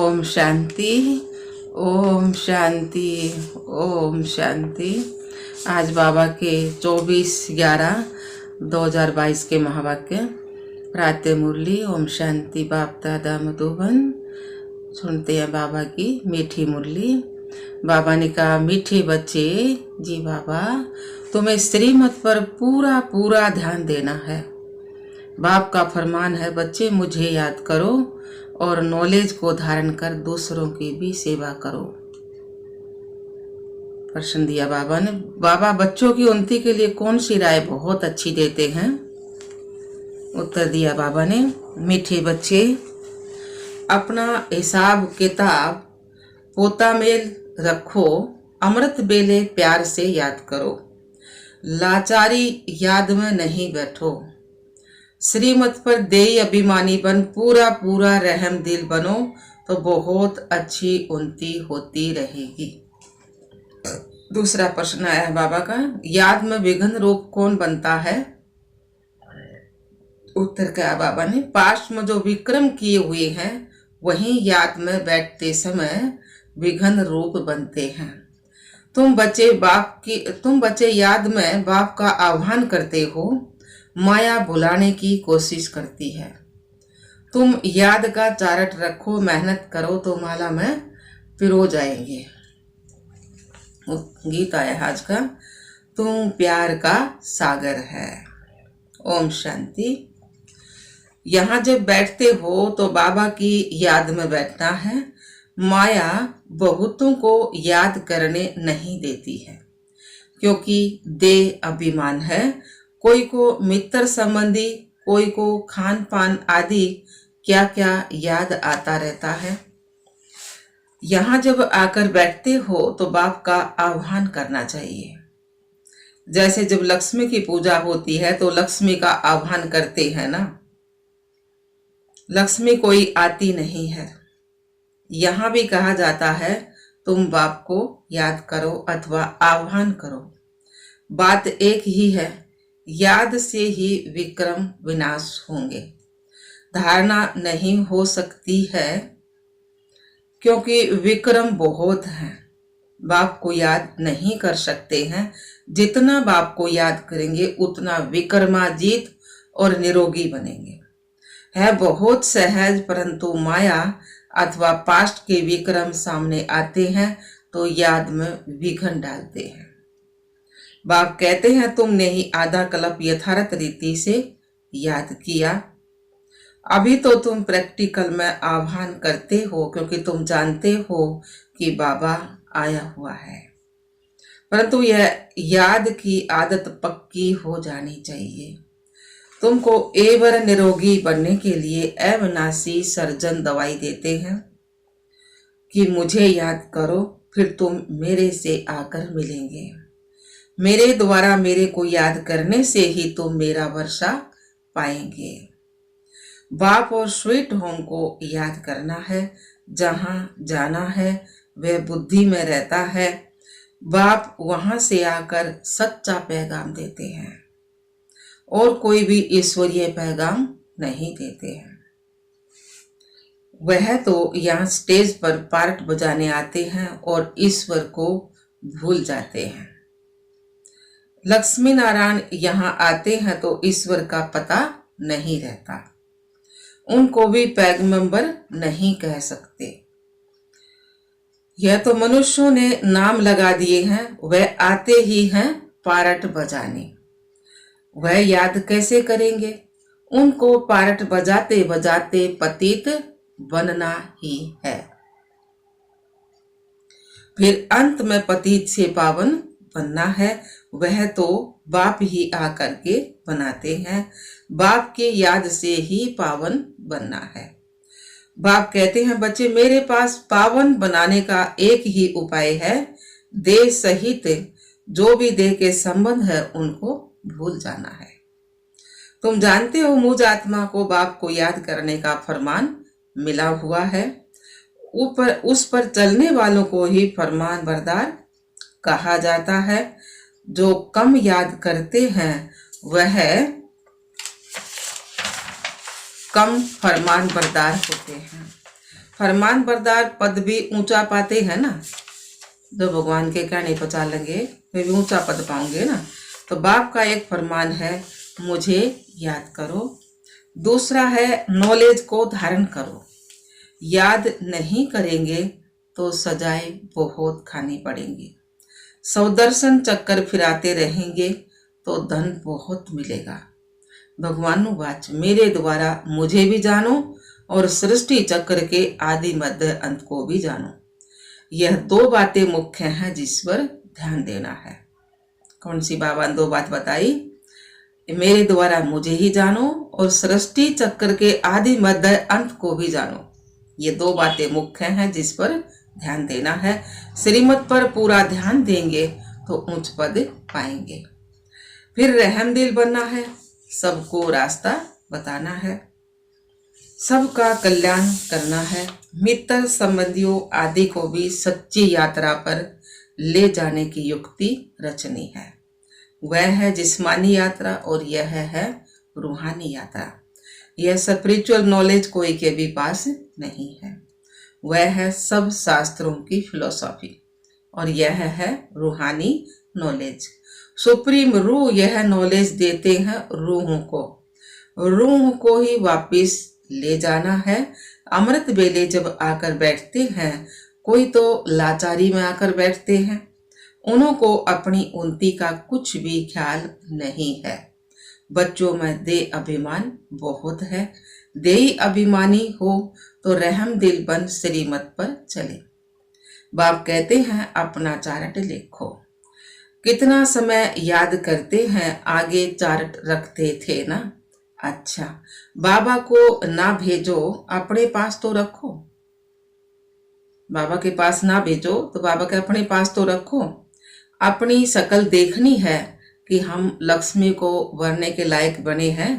ओम शांति, ओम शांति, ओम शांति। आज बाबा के 24/11/2022 के महावाक्य प्रातः मुरली। ओम शांति। बाप दादा मधुबन। सुनते हैं बाबा की मीठी मुरली। बाबा ने कहा, मीठे बच्चे जी बाबा, तुम्हें श्रीमत पर पूरा पूरा ध्यान देना है। बाप का फरमान है, बच्चे मुझे याद करो और नॉलेज को धारण कर दूसरों की भी सेवा करो। प्रश्न दिया बाबा ने, बाबा बच्चों की उन्नति के लिए कौन सी राय बहुत अच्छी देते हैं? उत्तर दिया बाबा ने, मीठे बच्चे, अपना हिसाब किताब पोता में रखो, अमृत बेले प्यार से याद करो, लाचारी याद में नहीं बैठो, श्रीमत पर देई अभिमानी बन पूरा पूरा रहम दिल बनो तो बहुत अच्छी उन्नति होती रहेगी। दूसरा प्रश्न आया है बाबा का, याद में विघ्न रूप कौन बनता है? उत्तर क्या बाबा ने, पास्ट में जो विक्रम किए हुए हैं वही याद में बैठते समय विघ्न रूप बनते हैं। तुम बच्चे याद में बाप का आह्वान करते हो, माया भुलाने की कोशिश करती है। तुम याद का चार्ट रखो, मेहनत करो तो माला में पिरो जाएंगे। गीत आया आज का, तुम प्यार का सागर है। ओम शांति। यहाँ जब बैठते हो तो बाबा की याद में बैठना है। माया बहुतों को याद करने नहीं देती है क्योंकि देह अभिमान है। कोई को मित्र संबंधी, कोई को खान पान आदि क्या क्या याद आता रहता है। यहाँ जब आकर बैठते हो तो बाप का आह्वान करना चाहिए। जैसे जब लक्ष्मी की पूजा होती है तो लक्ष्मी का आह्वान करते हैं ना, लक्ष्मी कोई आती नहीं है। यहाँ भी कहा जाता है, तुम बाप को याद करो अथवा आह्वान करो। बात एक ही है, याद से ही विक्रम विनाश होंगे। धारणा नहीं हो सकती है क्योंकि विक्रम बहुत हैं। बाप को याद नहीं कर सकते हैं। जितना बाप को याद करेंगे उतना विक्रमाजीत और निरोगी बनेंगे। है बहुत सहज, परंतु माया अथवा पास्ट के विक्रम सामने आते हैं तो याद में विघ्न डालते हैं। बाप कहते हैं, तुमने ही आधा कल्प यथार्थ रीति से याद किया। अभी तो तुम प्रैक्टिकल में आह्वान करते हो क्योंकि तुम जानते हो कि बाबा आया हुआ है, परंतु यह याद की आदत पक्की हो जानी चाहिए। तुमको एवर निरोगी बनने के लिए अविनाशी सर्जन दवाई देते हैं कि मुझे याद करो, फिर तुम मेरे से आकर मिलेंगे। मेरे द्वारा मेरे को याद करने से ही तुम मेरा वर्षा पाएंगे। बाप और स्वीट होम को याद करना है। जहां जाना है वह बुद्धि में रहता है। बाप वहां से आकर सच्चा पैगाम देते हैं और कोई भी ईश्वरीय पैगाम नहीं देते हैं। वह तो यहाँ स्टेज पर पार्ट बजाने आते हैं और ईश्वर को भूल जाते हैं। लक्ष्मी नारायण यहाँ आते हैं तो ईश्वर का पता नहीं रहता। उनको भी पैगंबर नहीं कह सकते। यह तो मनुष्यों ने नाम लगा दिए हैं। वह आते ही हैं पार्ट बजाने। वह याद कैसे करेंगे? उनको पार्ट बजाते बजाते पतित बनना ही है। फिर अंत में पतित से पावन बनना है। वह तो बाप ही आकर के बनाते हैं। बाप के याद से ही पावन बनना है। बाप कहते हैं, बच्चे मेरे पास पावन बनाने का एक ही उपाय है, देह सहित जो भी देह के संबंध है उनको भूल जाना है। तुम जानते हो मुझ आत्मा को बाप को याद करने का फरमान मिला हुआ है। ऊपर उस पर चलने वालों को ही फरमान बरदार कहा जाता है। जो कम याद करते हैं वह कम फरमान बरदार होते हैं। फरमान बरदार पद भी ऊंचा पाते हैं ना, जो भगवान के कहने पर चालेंगे वे भी ऊंचा पद पाओगे ना। तो बाप का एक फरमान है, मुझे याद करो। दूसरा है, नॉलेज को धारण करो। याद नहीं करेंगे तो सजाएं बहुत खानी पड़ेंगी। सौदर्शन चक्कर फिराते रहेंगे तो धन बहुत मिलेगा। भगवानु वाच, मेरे द्वारा मुझे भी जानो और सृष्टि चक्र के आदि मध्य अंत को भी जानो। यह दो बातें मुख्य हैं जिस पर ध्यान देना है। कौन सी बाबा ने दो बात बताई? मेरे द्वारा मुझे ही जानो और सृष्टि चक्र के आदि मध्य अंत को भी जानो। ये दो बातें मुख्य हैं जिस पर ध्यान देना है। श्रीमत पर पूरा ध्यान देंगे तो उच्च पद पाएंगे। फिर रहमदिल बनना है, सबको रास्ता बताना है, सबका कल्याण करना है। मित्र संबंधियों आदि को भी सच्ची यात्रा पर ले जाने की युक्ति रचनी है। वह है जिस्मानी यात्रा और यह है रूहानी यात्रा। यह स्पिरिचुअल नॉलेज कोई के भी पास नहीं है। वह है सब शास्त्रों की फिलोसॉफी और यह है रूहानी नॉलेज। सुप्रीम रूह यह नॉलेज देते हैं रूहों को। रूह को ही वापिस ले जाना है। अमृत बेले जब आकर बैठते हैं, कोई तो लाचारी में आकर बैठते हैं, उन्हों को अपनी उन्नति का कुछ भी ख्याल नहीं है। बच्चों में दे अभिमान बहुत है। देही अभिमानी हो तो रहम दिल बन श्रीमत पर चले। बाप कहते हैं अपना चार्ट लिखो। कितना समय याद करते हैं, आगे चार्ट रखते थे ना। अच्छा, बाबा को ना भेजो, अपने पास तो रखो। बाबा के पास ना भेजो तो बाबा के अपने पास तो रखो। अपनी शकल देखनी है कि हम लक्ष्मी को वरने के लायक बने हैं।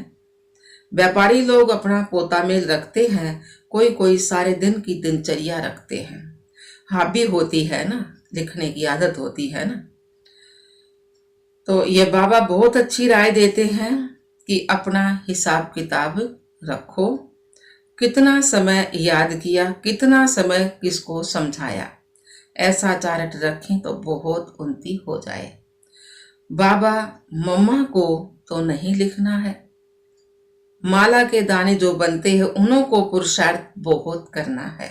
व्यापारी लोग अपना पोता मेल रखते हैं, कोई कोई सारे दिन की दिनचर्या रखते हैं। हॉबी होती है ना, लिखने की आदत होती है ना। तो ये बाबा बहुत अच्छी राय देते हैं कि अपना हिसाब किताब रखो। कितना समय याद किया, कितना समय किसको समझाया, ऐसा चार्ट रखें तो बहुत उन्नति हो जाए। बाबा मम्मा को तो नहीं लिखना है। माला के दाने जो बनते हैं उन्हों को पुरुषार्थ बहुत करना है।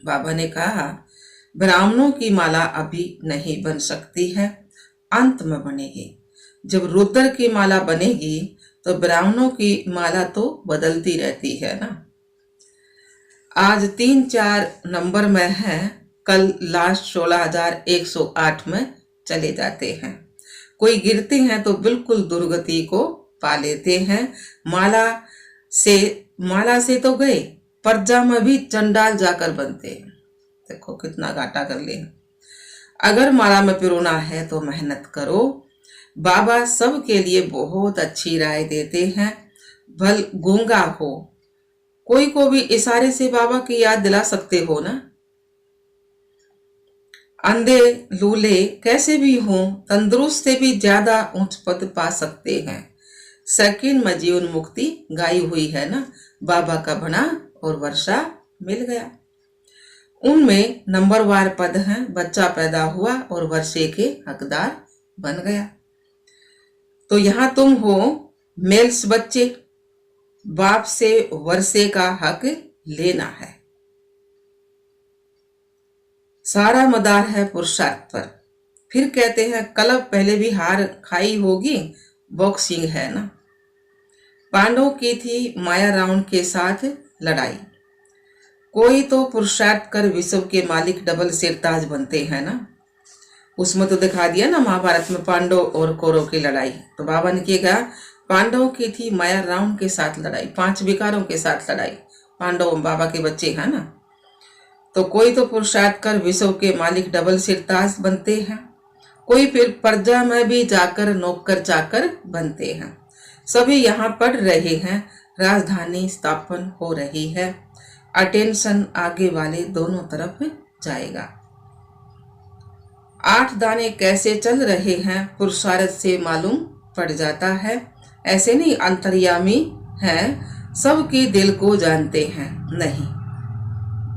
बाबा ने कहा ब्राह्मणों की माला अभी नहीं बन सकती है, अंत में बनेगी। जब रुद्र की माला बनेगी तो ब्राह्मणों की माला तो बदलती रहती है ना। आज 3-4 नंबर में है, कल लास्ट 16,108 में चले जाते हैं। कोई गिरते हैं तो बिल्कुल दुर्गति को पा लेते हैं। माला से तो गए, प्रजा में भी चंडाल जाकर बनते हैं। देखो कितना घाटा कर ले। अगर माला में पिरोना है तो मेहनत करो। बाबा सबके लिए बहुत अच्छी राय देते हैं। भल गूंगा हो, कोई को भी इशारे से बाबा की याद दिला सकते हो ना। अंधे लूले कैसे भी हों, तंदुरुस्त से भी ज्यादा उच्च पद पा सकते हैं। सेकंड में जीवन मुक्ति गाई हुई है ना। बाबा का बना और वर्षा मिल गया। उनमें नंबरवार पद हैं। बच्चा पैदा हुआ और वर्षे के हकदार बन गया। तो यहां तुम हो मेल्स बच्चे, बाप से वर्षे का हक लेना है। सारा मदार है पुरुषार्थ पर। फिर कहते हैं क्लब पहले भी हार खाई होगी, बॉक्सिंग है ना। पांडवों की थी माया राउंड के साथ लड़ाई। कोई तो पुरुषार्थ कर विश्व के मालिक डबल सिरताज बनते हैं ना। उसमें तो दिखा दिया ना महाभारत में पांडव और कौरव की लड़ाई। तो बाबा ने क्या कहा, पांडवों की थी माया राउंड के साथ लड़ाई, 5 विकारों के साथ लड़ाई। पांडव बाबा के बच्चे हैं ना। तो कोई तो पुरुषार्थ कर विश्व के मालिक डबल सिरताज बनते हैं। कोई फिर प्रजा में भी जाकर नौकर चाकर बनते हैं। सभी यहाँ पढ़ रहे हैं। राजधानी स्थापन हो रही है। अटेंशन आगे वाले दोनों तरफ जाएगा। 8 दाने कैसे चल रहे हैं पुरुषार्थ से मालूम पड़ जाता है। ऐसे नहीं अंतर्यामी है, सबके दिल को जानते हैं। नहीं,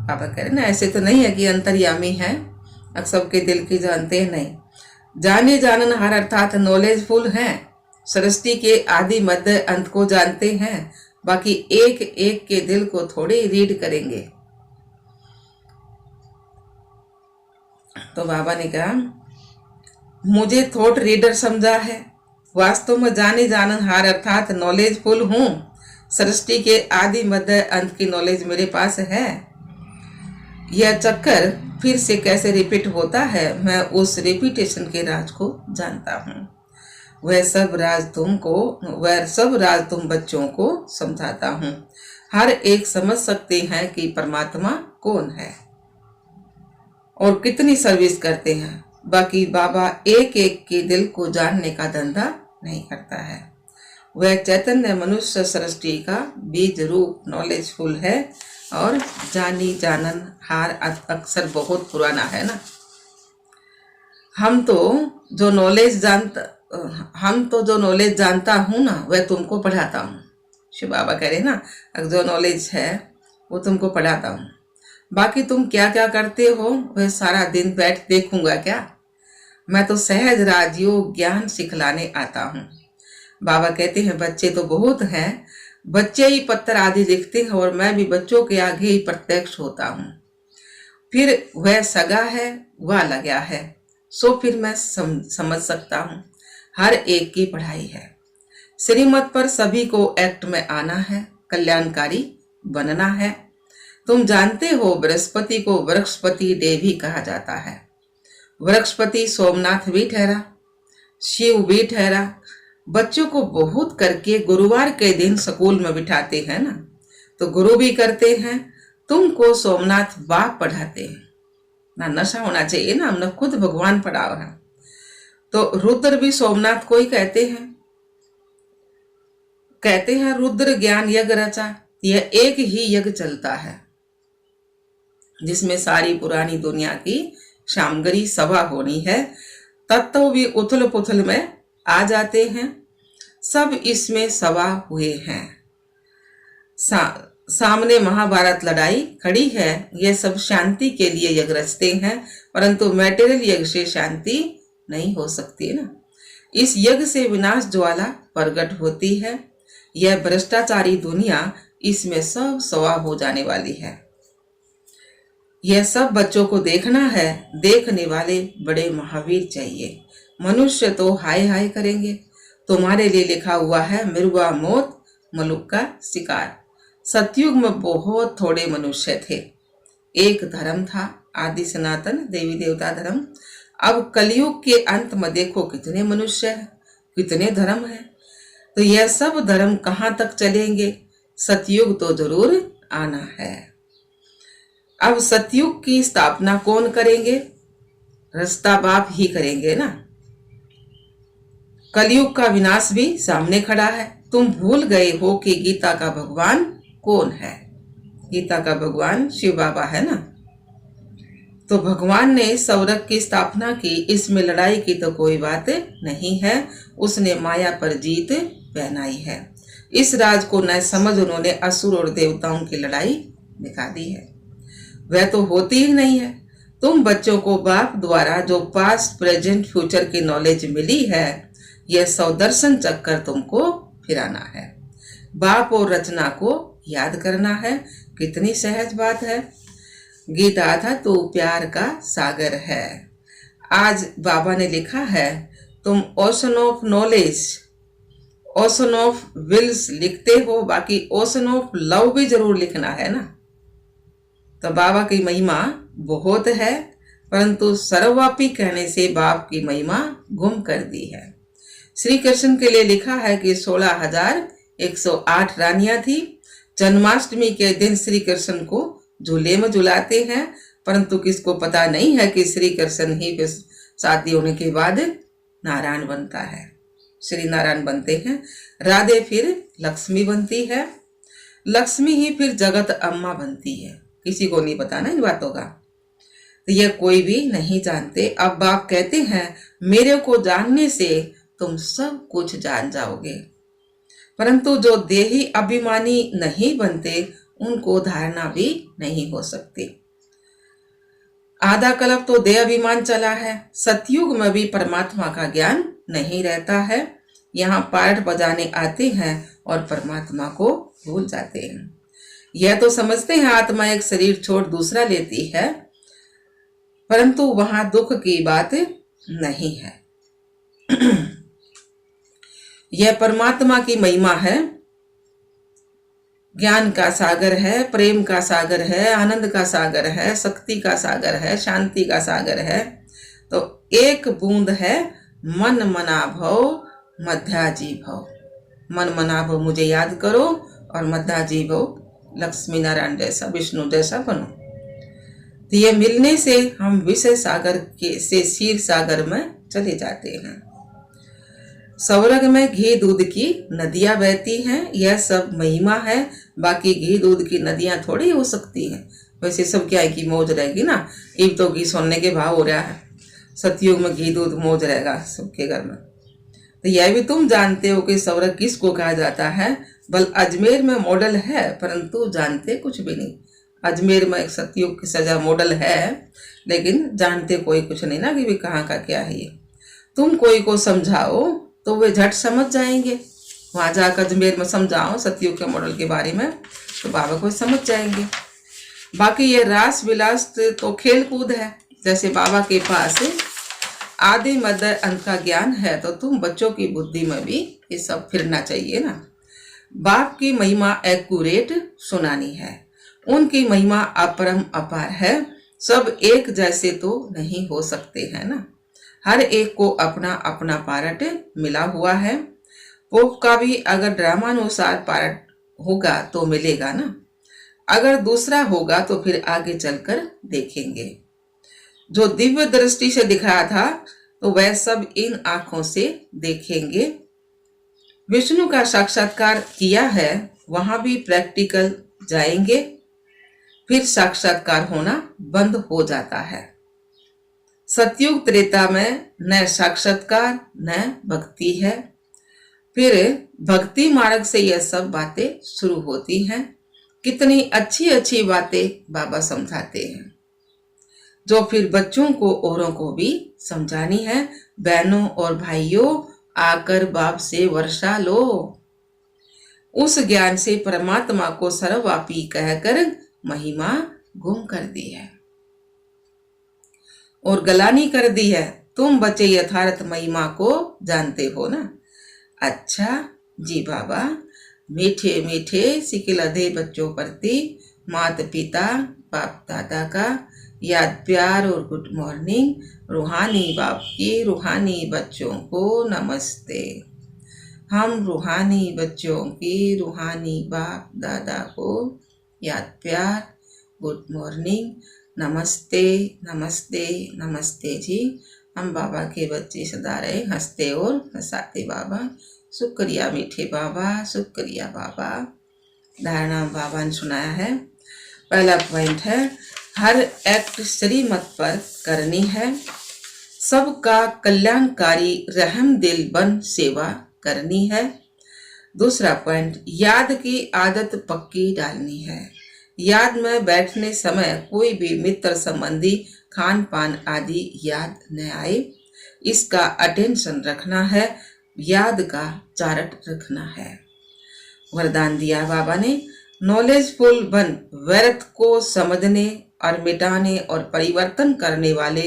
पापा कह रहे ना, ऐसे तो नहीं है कि अंतर्यामी है, अब सबके दिल की जानते हैं, नहीं। जाने जाननहार अर्थात नॉलेजफुल हैं, सृष्टि के आदि मध्य अंत को जानते हैं, बाकी एक एक के दिल को थोड़े रीड करेंगे। तो बाबा ने कहा, मुझे थॉट रीडर समझा है, वास्तव में जाने जाननहार अर्थात नॉलेजफुल हूं, सृष्टि के आदि मध्य अंत की नॉलेज मेरे पास है। यह चक्कर फिर से कैसे रिपीट होता है, मैं उस रिपीटेशन के राज को जानता हूँ। वह सब राज तुम बच्चों को समझाता हूँ। हर एक समझ सकते हैं कि परमात्मा कौन है और कितनी सर्विस करते हैं, बाकी बाबा एक एक के दिल को जानने का धंधा नहीं करता है। वह चैतन्य मनुष्य सृष्टि का बीज रूप नॉलेजफुल है और जानी जानन हार अक्सर बहुत पुराना है ना। हम तो जो नॉलेज जानता हूँ ना, वह तुमको पढ़ाता हूँ। शिव बाबा कह रहे ना, जो नॉलेज है वो तुमको पढ़ाता हूँ, बाकी तुम क्या क्या करते हो वह सारा दिन बैठ देखूंगा क्या। मैं तो सहज राजयोग ज्ञान सिखलाने आता हूँ। बाबा कहते हैं, बच्चे तो बहुत हैं, बच्चे ही पत्थर आदि लिखते हैं और मैं भी बच्चों के आगे ही प्रत्यक्ष होता हूँ। फिर वह सगा है, वह लगा है, सो फिर मैं समझ सकता हूँ। हर एक की पढ़ाई है। श्रीमत पर सभी को एक्ट में आना है, कल्याणकारी बनना है। तुम जानते हो बृहस्पति को वृक्षपति डे भी कहा जाता है। वृक्षपति सोमनाथ भी ठहरा, शिव भी ठहरा। बच्चों को बहुत करके गुरुवार के दिन स्कूल में बिठाते हैं ना, तो गुरु भी करते हैं। तुमको सोमनाथ बाप पढ़ाते हैं ना, नशा होना चाहिए ना, हमने खुद भगवान पढ़ा है। तो रुद्र भी सोमनाथ को ही कहते हैं रुद्र ज्ञान यज्ञ रचा। यह एक ही यज्ञ चलता है जिसमें सारी पुरानी दुनिया की शामगरी सभा होनी है। तत्व भी उथल पुथल में आ जाते हैं, सब इसमें सभा हुए हैं। सामने महाभारत लड़ाई खड़ी है। यह सब शांति के लिए यज्ञ रचते हैं, परंतु मैटेरियल यज्ञ से शांति नहीं हो सकती ना। इस यज्ञ से विनाश ज्वाला प्रकट होती है। यह भ्रष्टाचारी दुनिया, इसमें सब सवा हो जाने वाली है। यह सब बच्चों को देखना है। देखने वाले बड़े महावीर चाहिए। मनुष्य तो हाय हाय करेंगे। तुम्हारे लिए लिखा हुआ है, मिर्गा मौत मलुक का शिकार। सतयुग में बहुत थोड़े मनुष्य थे। एक धर्म था, आदि सनातन देवी देवता धर्म। अब कलयुग के अंत में देखो कितने मनुष्य हैं, कितने धर्म हैं। तो यह सब धर्म कहाँ तक चलेंगे? सतयुग तो जरूर आना है। अब सतयुग की स्थापना कौन करेंगे? रस्ता बाप ही करेंगे ना। कलयुग का विनाश भी सामने खड़ा है। तुम भूल गए हो कि गीता का भगवान कौन है? गीता का भगवान शिव बाबा है ना। तो भगवान ने सौरभ की स्थापना की, इसमें लड़ाई की तो कोई बात नहीं है। उसने माया पर जीत पहनाई है। इस राज को न समझ उन्होंने असुर और देवताओं की लड़ाई दिखा दी है। वह तो होती ही नहीं है। तुम बच्चों को बाप द्वारा जो पास्ट प्रेजेंट फ्यूचर की नॉलेज मिली है, यह सौदर्शन चक्कर तुमको फिराना है। बाप और रचना को याद करना है। कितनी सहज बात है। गीता था तो प्यार का सागर है। आज बाबा ने लिखा है, तुम ocean of knowledge, ocean of wills लिखते हो, बाकी ओशन ऑफ लव भी जरूर लिखना है ना। तो बाबा की महिमा बहुत है, परंतु सर्वव्यापी कहने से बाप की महिमा गुम कर दी है। श्री कृष्ण के लिए लिखा है कि 16,108 रानियां थी। जन्माष्टमी के दिन श्री कृष्ण को झूले में झुलाते हैं, परंतु किसको पता नहीं है कि श्री कृष्ण ही शादी होने के बाद नारायण बनता है। श्री नारायण बनते हैं। राधे फिर लक्ष्मी बनती है। लक्ष्मी ही फिर जगत अम्मा बनती है। किसी को नहीं पता ना इन बातों का। तो यह कोई भी नहीं जानते। अब बाप कहते हैं, मेरे को जानने से तुम सब कुछ जान जाओगे। परंतु जो देही अभिमानी नहीं बनते उनको धारणा भी नहीं हो सकती। आधा कल्प तो देह अभिमान चला है। सतयुग में भी परमात्मा का ज्ञान नहीं रहता है। यहाँ पाठ बजाने आते हैं और परमात्मा को भूल जाते हैं। यह तो समझते हैं आत्मा एक शरीर छोड़ दूसरा लेती है, परंतु वहां दुख की बात नहीं है। यह परमात्मा की महिमा है, ज्ञान का सागर है, प्रेम का सागर है, आनंद का सागर है, शक्ति का सागर है, शांति का सागर है। तो एक बूंद है मन मना भव मध्याजी भव। मन मना भव मुझे याद करो और मध्याजी भव लक्ष्मी नारायण जैसा, विष्णु जैसा बनो। तो ये मिलने से हम विषय सागर के से क्षीर सागर में चले जाते हैं। स्वर्ग में घी दूध की नदियां बहती हैं, यह सब महिमा है। बाकी घी दूध की नदियां थोड़ी हो सकती हैं। वैसे सब क्या है कि मौज रहेगी ना। इब तो घी सोने के भाव हो रहा है, सतयुग में घी दूध मौज रहेगा सबके घर में। तो यह भी तुम जानते हो कि स्वर्ग किसको कहा जाता है। बल अजमेर में मॉडल है, परंतु जानते कुछ भी नहीं। अजमेर में एक सतयुग की सजा मॉडल है, लेकिन जानते कोई कुछ नहीं ना कि भी कहाँ का क्या है ये। तुम कोई को समझाओ तो वे झट समझ जाएंगे। वहां जाकर अजमेर में समझाओ सतयुग के मॉडल के बारे में तो बाबा को समझ जाएंगे। बाकी ये रास विलास तो खेल कूद है। जैसे बाबा के पास आदि मध्य अंत का ज्ञान है, तो तुम बच्चों की बुद्धि में भी ये सब फिरना चाहिए ना। बाप की महिमा एक्यूरेट सुनानी है, उनकी महिमा अपरम अपार है। सब एक जैसे तो नहीं हो सकते हैं ना। हर एक को अपना अपना पार्ट मिला हुआ है। पोप का भी अगर ड्रामानुसार पार्ट होगा तो मिलेगा ना। अगर दूसरा होगा तो फिर आगे चलकर देखेंगे। जो दिव्य दृष्टि से दिखाया था तो वह सब इन आंखों से देखेंगे। विष्णु का साक्षात्कार किया है, वहां भी प्रैक्टिकल जाएंगे, फिर साक्षात्कार होना बंद हो जाता है। सतयुग त्रेता में न साक्षात्कार न भक्ति है, फिर भक्ति मार्ग से यह सब बातें शुरू होती हैं। कितनी अच्छी अच्छी बातें बाबा समझाते हैं, जो फिर बच्चों को औरों को भी समझानी है। बहनों और भाइयों, आकर बाप से वर्षा लो। उस ज्ञान से परमात्मा को सर्वव्यापी कहकर महिमा गुम कर दी है और गलानी कर दी है। तुम बच्चे यथार्थ महिमा को जानते हो ना। अच्छा जी बाबा, मीठे मीठे सिकिलधे बच्चों प्रति माता पिता बाप दादा का याद प्यार और गुड मॉर्निंग। रूहानी बाप की रूहानी बच्चों को नमस्ते। हम रूहानी बच्चों की रूहानी बाप दादा को याद प्यार गुड मॉर्निंग, नमस्ते नमस्ते नमस्ते जी। हम बाबा के बच्चे सदा रहे हंसते और हंसाते बाबा। शुक्रिया मीठे बाबा, शुक्रिया बाबा। धारणा बाबा ने सुनाया है। पहला पॉइंट है, हर एक्ट श्रीमत पर करनी है। सबका कल्याणकारी रहम दिल बन सेवा करनी है। दूसरा पॉइंट, याद की आदत पक्की डालनी है। याद में बैठने समय कोई भी मित्र संबंधी खान पान आदि याद न आए, इसका अटेंशन रखना है। याद का चार्ट रखना है। वरदान दिया बाबा ने, नॉलेजफुल बन, व्यर्थ को समझने और मिटाने और परिवर्तन करने वाले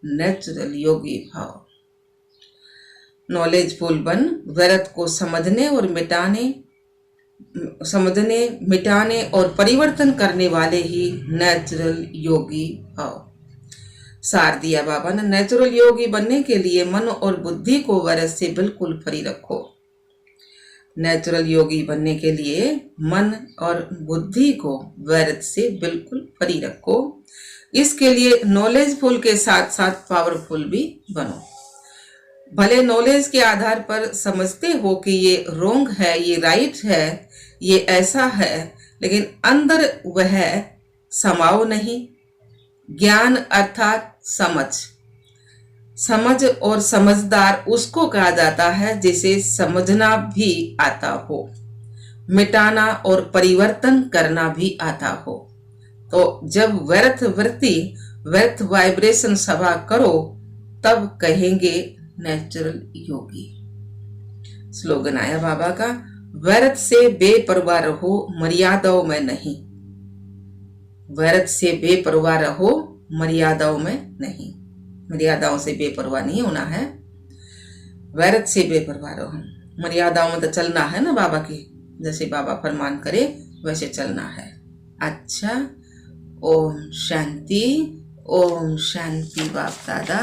नेचुरल योगी भाव। नॉलेजफुल बन, व्यर्थ को समझने मिटाने और परिवर्तन करने वाले ही नेचुरल योगी भाव। सार दिया बाबा ने, नेचुरल योगी बनने के लिए मन और बुद्धि को व्यर्थ से बिल्कुल फ्री रखो। नेचुरल योगी बनने के लिए मन और बुद्धि को व्यर्थ से बिल्कुल फ्री रखो। इसके लिए नॉलेजफुल के साथ साथ पावरफुल भी बनो। भले नॉलेज के आधार पर समझते हो कि ये रोंग है, ये राइट है, ये ऐसा है, लेकिन अंदर वह समाओ नहीं। ज्ञान अर्थात समझ। समझ और समझदार उसको कहा जाता है जिसे समझना भी आता हो, मिटाना और परिवर्तन करना भी आता हो। तो जब व्यर्थ वृत्ति, व्यर्थ वाइब्रेशन सभा करो, तब कहेंगे नेचुरल योगी। स्लोगन आया बाबा का, व्यर्थ से बेपरवाह रहो, मर्यादाओं में नहीं। व्यर्थ से बेपरवाह रहो, मर्यादाओं में नहीं। मर्यादाओं से बेपरवाह नहीं होना है, व्यर्थ से बेपरवाह रहो। मर्यादाओं में तो चलना है ना बाबा की, जैसे बाबा फरमान करे वैसे चलना है। अच्छा, ओम शांति, ओम शांति बाप दादा।